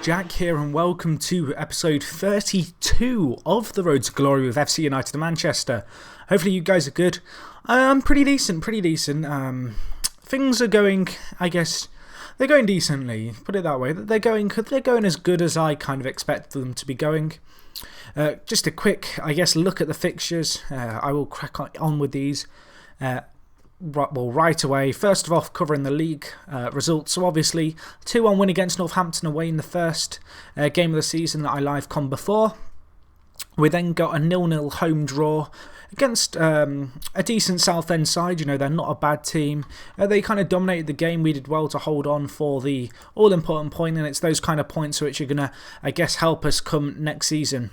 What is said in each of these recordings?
Jack here and welcome to episode 32 of The Road to Glory with FC United of Manchester. Hopefully you guys are good. Pretty decent. Things are going, I guess, they're going decently, put it that way. They're going as good as I kind of expect them to be going. Just a quick, I guess, look at the fixtures. I will crack on with these. Right away, first of all, covering the league results. So obviously, 2-1 win against Northampton away in the first game of the season that I live-con before. We then got a 0-0 home draw against a decent Southend side. You know, they're not a bad team. They kind of dominated the game. We did well to hold on for the all-important point, and it's those kind of points which are going to, I guess, help us come next season.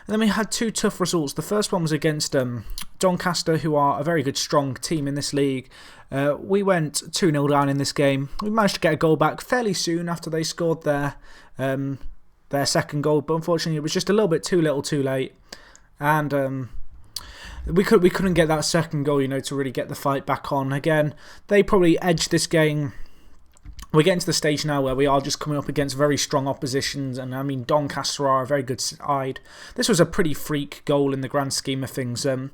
And then we had two tough results. The first one was against Doncaster, who are a very good, strong team in this league. We went 2-0 down in this game. We managed to get a goal back fairly soon after they scored their second goal, but unfortunately it was just a little bit too little too late. And we couldn't get that second goal, you know, to really get the fight back on. Again, they probably edged this game. We're getting to the stage now where we are just coming up against very strong oppositions, and I mean Doncaster are a very good side. This was a pretty freak goal in the grand scheme of things. The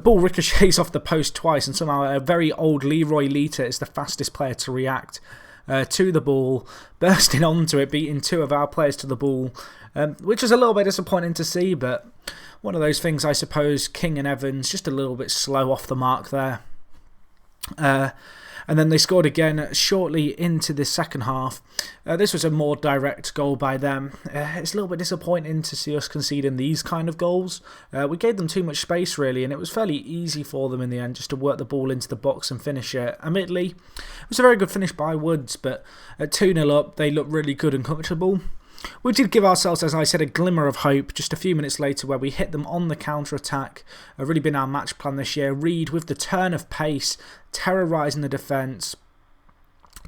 ball ricochets off the post twice, and somehow a very old Leroy Lita is the fastest player to react to the ball, bursting onto it, beating two of our players to the ball, which was a little bit disappointing to see, but one of those things, I suppose. King and Evans just a little bit slow off the mark there. And then they scored again shortly into the second half. This was a more direct goal by them. It's a little bit disappointing to see us conceding these kind of goals. We gave them too much space, really, and it was fairly easy for them in the end just to work the ball into the box and finish it. Admittedly, it was a very good finish by Woods, but at 2-0 up, they looked really good and comfortable. We did give ourselves, as I said, a glimmer of hope just a few minutes later where we hit them on the counter-attack. Really been our match plan this year. Reed with the turn of pace, terrorising the defence.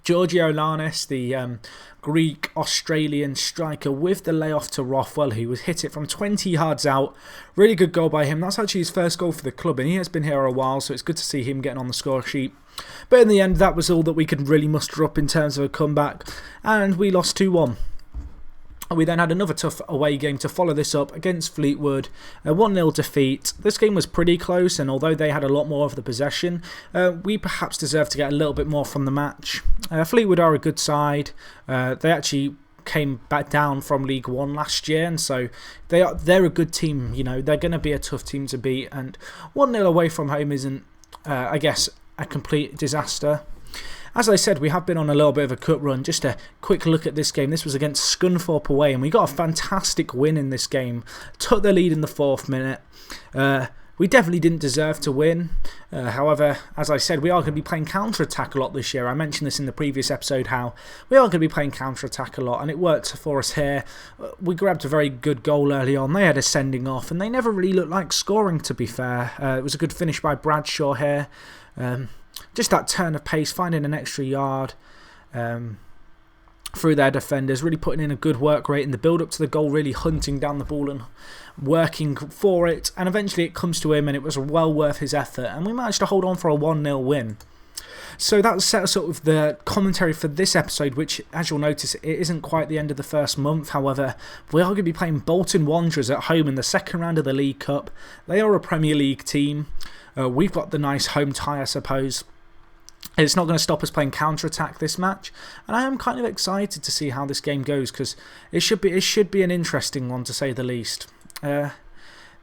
Giorgio Lanes, the Greek-Australian striker, with the layoff to Rothwell, who was hit it from 20 yards out. Really good goal by him. That's actually his first goal for the club, and he has been here a while, so it's good to see him getting on the score sheet. But in the end, that was all that we could really muster up in terms of a comeback, and we lost 2-1. We then had another tough away game to follow this up against Fleetwood, a 1-0 defeat. This game was pretty close, and although they had a lot more of the possession, we perhaps deserved to get a little bit more from the match. Fleetwood are a good side. They actually came back down from League One last year, and so they're a good team. You know, they're going to be a tough team to beat, and 1-0 away from home isn't, I guess, a complete disaster. As I said, we have been on a little bit of a cut run. Just a quick look at this game. This was against Scunthorpe away, and we got a fantastic win in this game. Took the lead in the 4th minute. We definitely didn't deserve to win. However, as I said, we are going to be playing counter-attack a lot this year. I mentioned this in the previous episode, how we are going to be playing counter-attack a lot, and it worked for us here. We grabbed a very good goal early on. They had a sending off, and they never really looked like scoring, to be fair. It was a good finish by Bradshaw here. Just that turn of pace, finding an extra yard through their defenders, really putting in a good work rate in the build-up to the goal, really hunting down the ball and working for it. And eventually it comes to him, and it was well worth his effort. And we managed to hold on for a 1-0 win. So that set us up with the commentary for this episode, which, as you'll notice, it isn't quite the end of the first month. However, we are going to be playing Bolton Wanderers at home in the second round of the League Cup. They are a Premier League team. We've got the nice home tie, I suppose. It's not going to stop us playing counter-attack this match, and I am kind of excited to see how this game goes, because it should be an interesting one, to say the least.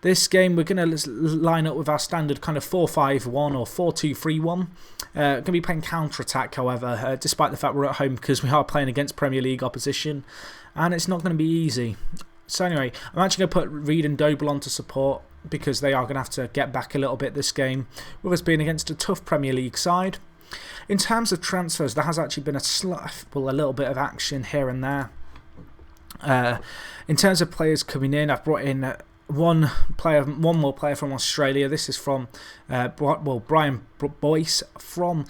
This game we're going to line up with our standard kind of 4-5-1 or 4-2-3-1. Going to be playing counter-attack, however, despite the fact we're at home, because we are playing against Premier League opposition, and it's not going to be easy. So anyway, I'm actually going to put Reed and Doble on to support, because they are going to have to get back a little bit this game, with us being against a tough Premier League side. In terms of transfers, there has actually been a little bit of action here and there. In terms of players coming in, I've brought in one more player from Australia. This is from Brian Boyce from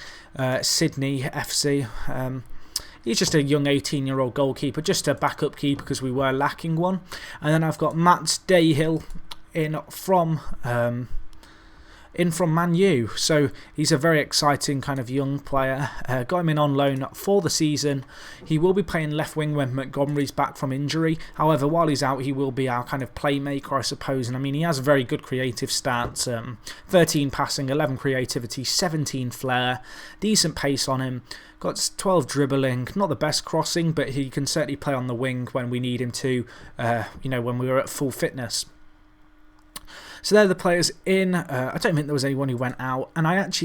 Sydney FC. He's just a young 18-year-old goalkeeper, just a backup keeper because we were lacking one. And then I've got Matt Dayhill in from in from Man U. So he's a very exciting kind of young player. Got him in on loan for the season. He will be playing left wing when Montgomery's back from injury. However, while he's out, he will be our kind of playmaker, I suppose. And I mean, he has very good creative stats. 13 passing, 11 creativity, 17 flair, decent pace on him. Got 12 dribbling, not the best crossing, but he can certainly play on the wing when we need him to, when we were at full fitness. So they're the players in. I don't think there was anyone who went out. And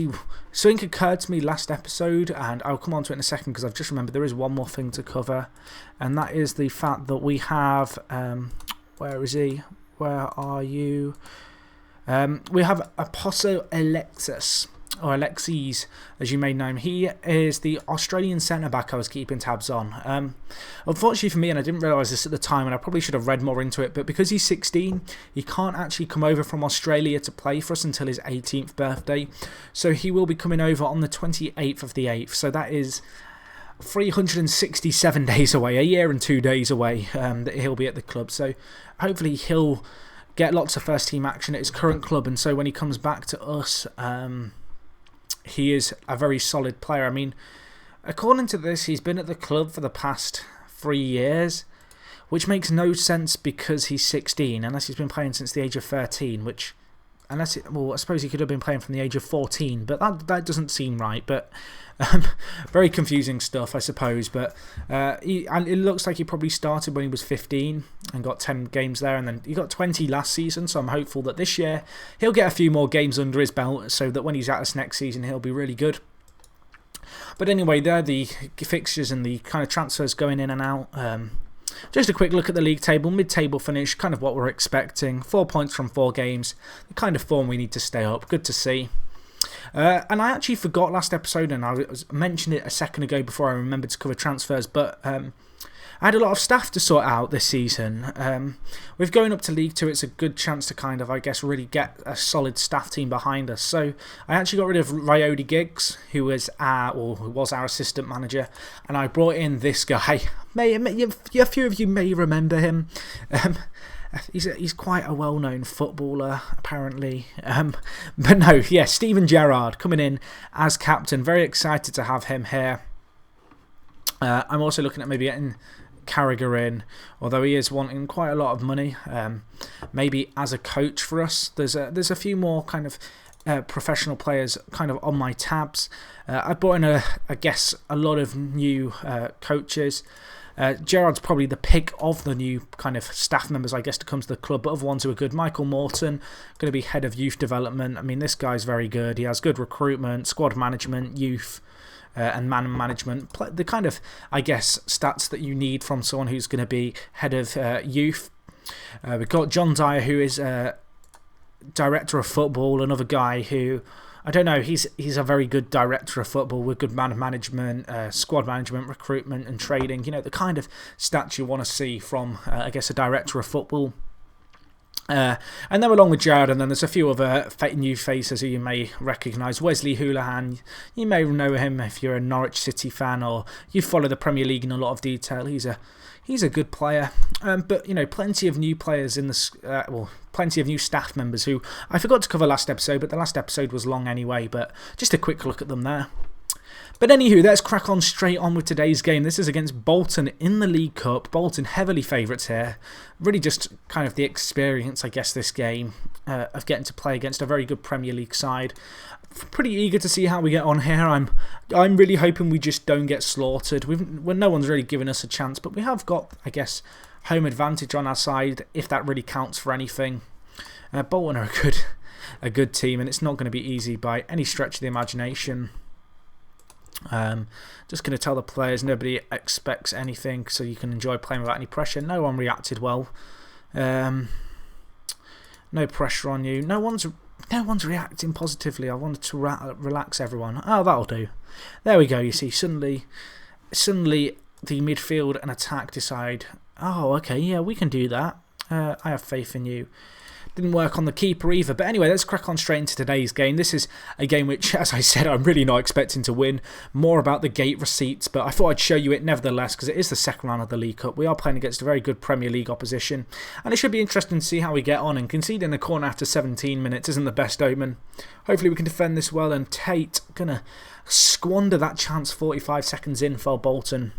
something occurred to me last episode, and I'll come on to it in a second because I've just remembered there is one more thing to cover. And that is the fact that we have, where is he? Where are you? We have Aposo Alexis, or Alexis, as you may know him. He is the Australian centre-back I was keeping tabs on. Unfortunately for me, and I didn't realise this at the time, and I probably should have read more into it, but because he's 16, he can't actually come over from Australia to play for us until his 18th birthday. So he will be coming over on the 28th of the 8th. So that is 367 days away, a year and 2 days away, that he'll be at the club. So hopefully he'll get lots of first-team action at his current club, and so when he comes back to us, he is a very solid player. I mean, according to this, he's been at the club for the past 3 years, which makes no sense because he's 16, unless he's been playing since the age of 13, which, I suppose he could have been playing from the age of 14, but that doesn't seem right. But very confusing stuff, I suppose. But it looks like he probably started when he was 15 and got 10 games there, and then he got 20 last season. So I'm hopeful that this year he'll get a few more games under his belt, so that when he's at us next season, he'll be really good. But anyway, they're the fixtures and the kind of transfers going in and out. Just a quick look at the league table, mid-table finish, kind of what we're expecting. 4 points from 4 games, the kind of form we need to stay up. Good to see. And I actually forgot last episode, and I mentioned it a second ago before I remembered to cover transfers, but I had a lot of staff to sort out this season. With going up to League 2, it's a good chance to kind of, I guess, really get a solid staff team behind us. So I actually got rid of Rayodi Giggs, who was our assistant manager, and I brought in this guy. A few of you may remember him. He's quite a well-known footballer, apparently. But no, yeah, Steven Gerrard coming in as captain. Very excited to have him here. I'm also looking at maybe getting Carragher in, although he is wanting quite a lot of money. Maybe as a coach for us. There's a few more kind of professional players kind of on my tabs. I brought in a lot of new coaches. Gerard's probably the pick of the new kind of staff members, I guess, to come to the club, but other ones who are good. Michael Morton, going to be head of youth development. I mean, this guy's very good. He has good recruitment, squad management, youth, and man management. The kind of, I guess, stats that you need from someone who's going to be head of youth. We've got John Dyer, who is director of football, another guy who, I don't know, he's a very good director of football with good man management, squad management, recruitment and trading. You know, the kind of stats you want to see from, I guess, a director of football. And then along with Gerrard, and then there's a few other new faces who you may recognise. Wesley Hoolahan, you may know him if you're a Norwich City fan or you follow the Premier League in a lot of detail. He's a good player, but you know, plenty of new players in the plenty of new staff members who I forgot to cover last episode, but the last episode was long anyway. But just a quick look at them there. But anywho, let's crack on straight on with today's game. This is against Bolton in the League Cup. Bolton heavily favourites here. Really just kind of the experience, I guess, this game of getting to play against a very good Premier League side. Pretty eager to see how we get on here. I'm really hoping we just don't get slaughtered. No one's really given us a chance, but we have got, I guess, home advantage on our side, if that really counts for anything. Bolton are a good team, and it's not going to be easy by any stretch of the imagination. Just going to tell the players nobody expects anything, so you can enjoy playing without any pressure. No one reacted well. No pressure on you. No one's reacting positively. I wanted to relax everyone. Oh, that'll do. There we go. You see, suddenly the midfield and attack decide, oh, okay, yeah, we can do that. I have faith in you. Didn't work on the keeper either. But anyway, let's crack on straight into today's game. This is a game which, as I said, I'm really not expecting to win. More about the gate receipts, but I thought I'd show you it nevertheless because it is the second round of the League Cup. We are playing against a very good Premier League opposition, and it should be interesting to see how we get on. And conceding the corner after 17 minutes isn't the best omen. Hopefully we can defend this well, and Tate gonna squander that chance 45 seconds in for Bolton.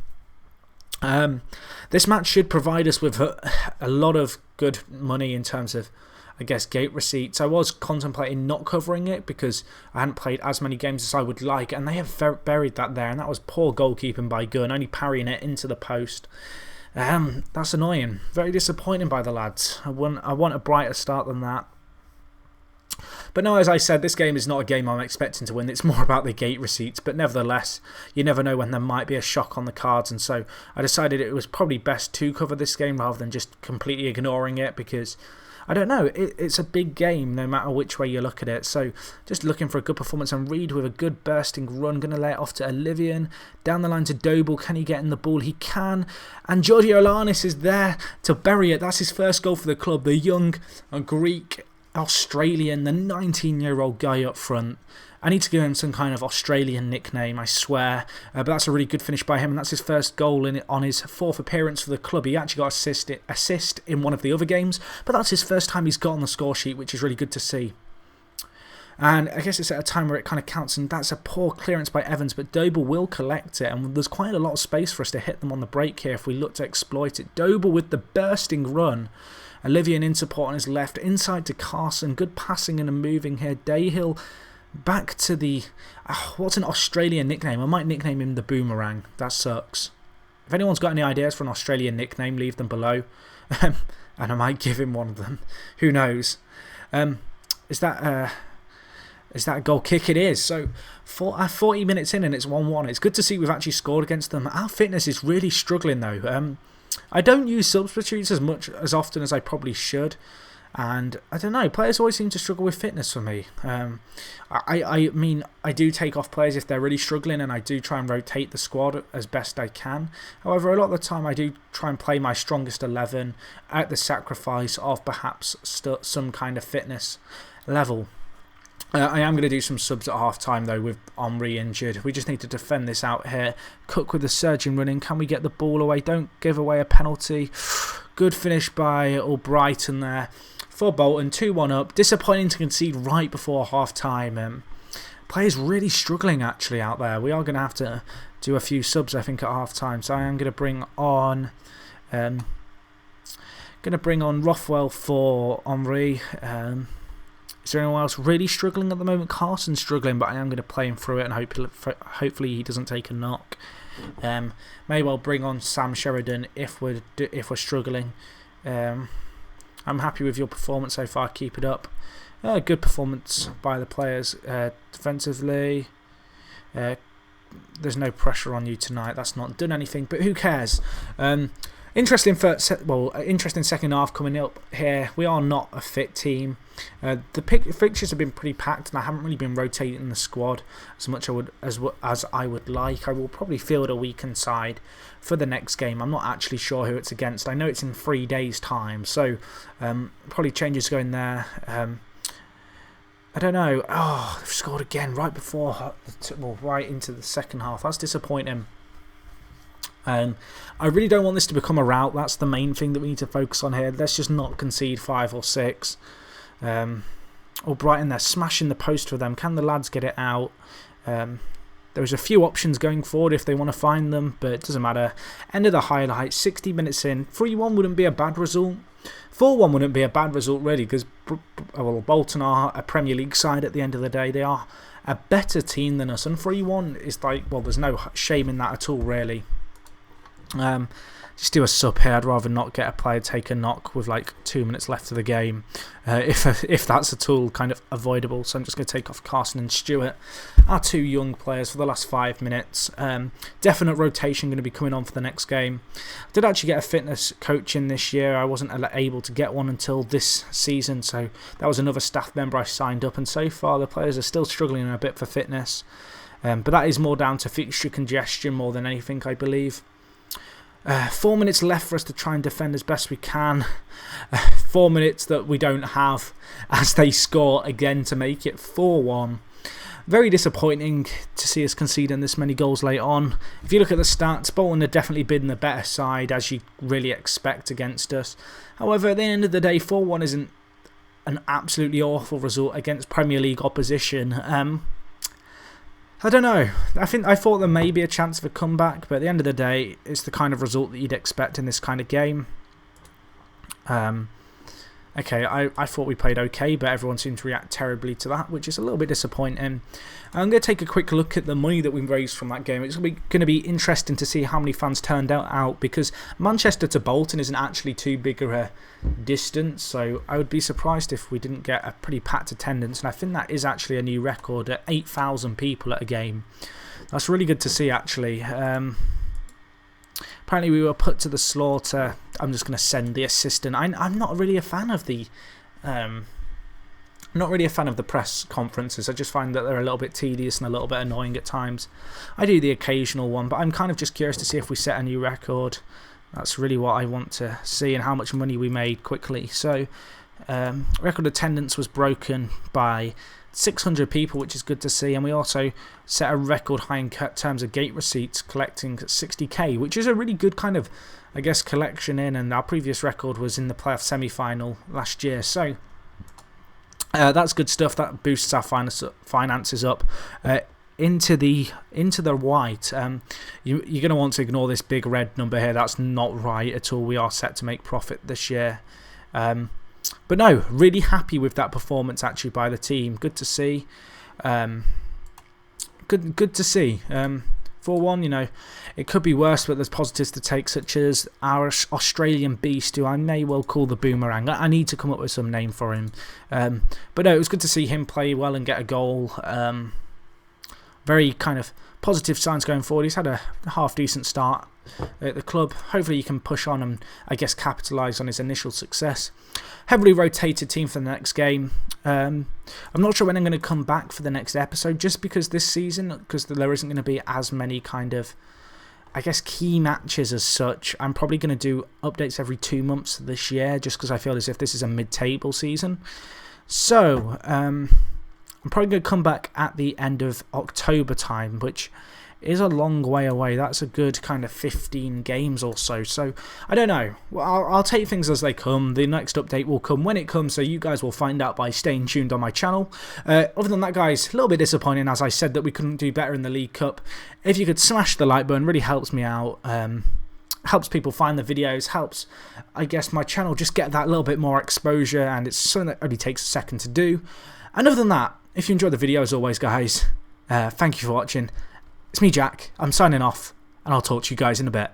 This match should provide us with a lot of good money in terms of, I guess, gate receipts. I was contemplating not covering it because I hadn't played as many games as I would like, and they have buried that there, and that was poor goalkeeping by Gunn, only parrying it into the post. That's annoying. Very disappointing by the lads. I want a brighter start than that. But no, as I said, this game is not a game I'm expecting to win. It's more about the gate receipts. But nevertheless, you never know when there might be a shock on the cards. And so I decided it was probably best to cover this game rather than just completely ignoring it. Because, I don't know, it's a big game no matter which way you look at it. So just looking for a good performance. And Reed with a good bursting run. Going to lay it off to Olivian. Down the line to Doble. Can he get in the ball? He can. And Giorgio Alanis is there to bury it. That's his first goal for the club. The young Greek Australian, the 19-year-old guy up front. I need to give him some kind of Australian nickname, I swear. But that's a really good finish by him, and that's his first goal on his fourth appearance for the club. He actually got assist in one of the other games, but that's his first time he's got on the score sheet, which is really good to see. And I guess it's at a time where it kind of counts, and that's a poor clearance by Evans, but Doble will collect it, and there's quite a lot of space for us to hit them on the break here if we look to exploit it. Doble with the bursting run. Olivian in support on his left, inside to Carson. Good passing and a moving here. Dayhill back to the... what's an Australian nickname? I might nickname him the Boomerang. That sucks. If anyone's got any ideas for an Australian nickname, leave them below. And I might give him one of them. Who knows? Is that a goal kick? It is. So 40 minutes in and it's 1-1. It's good to see we've actually scored against them. Our fitness is really struggling though. I don't use substitutes as often as I probably should, and I don't know, players always seem to struggle with fitness for me. I mean, I do take off players if they're really struggling, and I do try and rotate the squad as best I can. However, a lot of the time I do try and play my strongest 11 at the sacrifice of perhaps some kind of fitness level. I am going to do some subs at half time though with Omri injured. We just need to defend this out here. Cook with the surging running. Can we get the ball away? Don't give away a penalty. Good finish by Albrighton there for Bolton. 2-1 up. Disappointing to concede right before half time. Players really struggling actually out there. We are going to have to do a few subs I think at half time. So I am going to bring on... Rothwell for Omri. Is there anyone else really struggling at the moment? Carson's struggling, but I am going to play him through it, and hopefully he doesn't take a knock. May well bring on Sam Sheridan if we're struggling. I'm happy with your performance so far. Keep it up. Good performance by the players. Defensively, there's no pressure on you tonight. That's not done anything, but who cares? Interesting second half coming up here. We are not a fit team. The fixtures have been pretty packed, and I haven't really been rotating the squad as much as I would like. I will probably field a weakened side for the next game. I'm not actually sure who it's against. I know it's in 3 days' time, so probably changes going there. I don't know. Oh, they've scored again right before, right into the second half. That's disappointing. I really don't want this to become a rout. That's the main thing that we need to focus on here. Let's just not concede 5 or 6. Brighton, they're smashing the post for them. Can the lads get it out? There's a few options going forward if they want to find them, but it doesn't matter. End of the highlights, 60 minutes in. 3-1 wouldn't be a bad result. 4-1 wouldn't be a bad result really, because Bolton are a Premier League side at the end of the day. They are a better team than us, and 3-1 is like, well, there's no shame in that at all really. Just do a sub here. I'd rather not get a player take a knock with like 2 minutes left of the game, if that's at all kind of avoidable. So I'm just going to take off Carson and Stewart, our 2 young players, for the last 5 minutes. Definite rotation going to be coming on for the next game. I did actually get a fitness coach in this year. I wasn't able to get one until this season, so that was another staff member I signed up, and so far the players are still struggling a bit for fitness, but that is more down to fixture congestion more than anything, I believe. 4 minutes left for us to try and defend as best we can. 4 minutes that we don't have as they score again to make it 4-1. Very disappointing to see us conceding this many goals late on. If you look at the stats, Bolton have definitely been the better side, as you really expect against us. However, at the end of the day, 4-1 isn't an absolutely awful result against Premier League opposition. I don't know. I thought there may be a chance of a comeback, but at the end of the day, it's the kind of result that you'd expect in this kind of game. Okay, I thought we played okay, but everyone seemed to react terribly to that, which is a little bit disappointing. I'm going to take a quick look at the money that we raised from that game. It's going to be interesting to see how many fans turned out because Manchester to Bolton isn't actually too big of a distance, so I would be surprised if we didn't get a pretty packed attendance, and I think that is actually a new record at 8,000 people at a game. That's really good to see, actually. Apparently we were put to the slaughter. I'm just going to send the assistant. I'm not really a fan of the press conferences. I just find that they're a little bit tedious and a little bit annoying at times. I do the occasional one, but I'm kind of just curious to see if we set a new record. That's really what I want to see, and how much money we made quickly. So record attendance was broken by 600 people, which is good to see, and we also set a record high in terms of gate receipts, collecting 60k, which is a really good kind of, I guess, collection in, and our previous record was in the playoff semi-final last year. So that's good stuff. That boosts our finances up into the white. You're going to want to ignore this big red number here. That's not right at all. We are set to make profit this year. But no, really happy with that performance actually by the team. Good to see. Good to see. 4-1, you know, it could be worse, but there's positives to take, such as our Australian beast, who I may well call the Boomerang. I need to come up with some name for him. But no, it was good to see him play well and get a goal. Very kind of positive signs going forward. He's had a half-decent start at the club. Hopefully he can push on and, I guess, capitalise on his initial success. Heavily rotated team for the next game. I'm not sure when I'm going to come back for the next episode, just because this season, because there isn't going to be as many kind of, I guess, key matches as such. I'm probably going to do updates every 2 months this year, just because I feel as if this is a mid-table season. So, I'm probably going to come back at the end of October time, which is a long way away. That's a good kind of 15 games or so. So, I don't know. Well, I'll take things as they come. The next update will come when it comes, so you guys will find out by staying tuned on my channel. Other than that, guys, a little bit disappointing, as I said, that we couldn't do better in the League Cup. If you could smash the like button, really helps me out. Helps people find the videos, helps, I guess, my channel just get that little bit more exposure, and it's something that only takes a second to do. And other than that, if you enjoyed the video, as always, guys, thank you for watching. It's me, Jack. I'm signing off, and I'll talk to you guys in a bit.